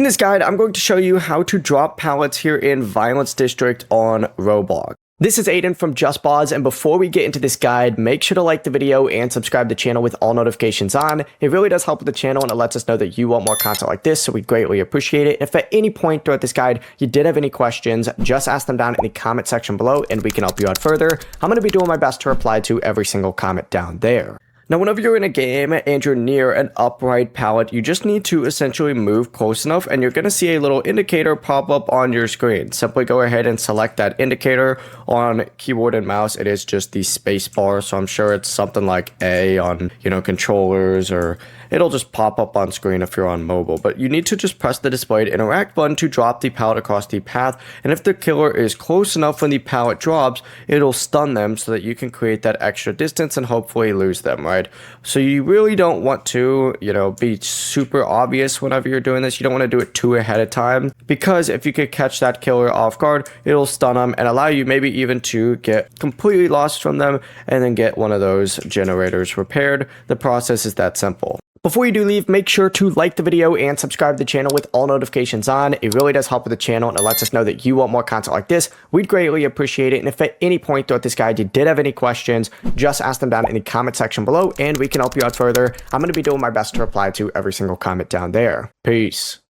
In this guide, I'm going to show you how to drop pallets here in Violence District on Roblox. This is Aiden from JustBoz, and before we get into this guide, make sure to like the video and subscribe to the channel with all notifications on. It really does help with the channel and it lets us know that you want more content like this, so we greatly appreciate it. If at any point throughout this guide you did have any questions, just ask them down in the comment section below and we can help you out further. I'm going to be doing my best to reply to every single comment down there. Now, whenever you're in a game and you're near an upright pallet, you just need to essentially move close enough and you're going to see a little indicator pop up on your screen. Simply go ahead and select that indicator on keyboard and mouse. It is just the space bar, so I'm sure it's something like A on, controllers, or it'll just pop up on screen if you're on mobile. But you need to just press the displayed interact button to drop the pallet across the path. And if the killer is close enough when the pallet drops, it'll stun them so that you can create that extra distance and hopefully lose them, right? So you really don't want to, be super obvious whenever you're doing this. You don't want to do it too ahead of time, because if you could catch that killer off guard, it'll stun them and allow you maybe even to get completely lost from them and then get one of those generators repaired. The process is that simple. Before you do leave, make sure to like the video and subscribe to the channel with all notifications on. It really does help with the channel and it lets us know that you want more content like this. We'd greatly appreciate it. And if at any point throughout this guide you did have any questions, just ask them down in the comment section below and we can help you out further. I'm going to be doing my best to reply to every single comment down there. Peace.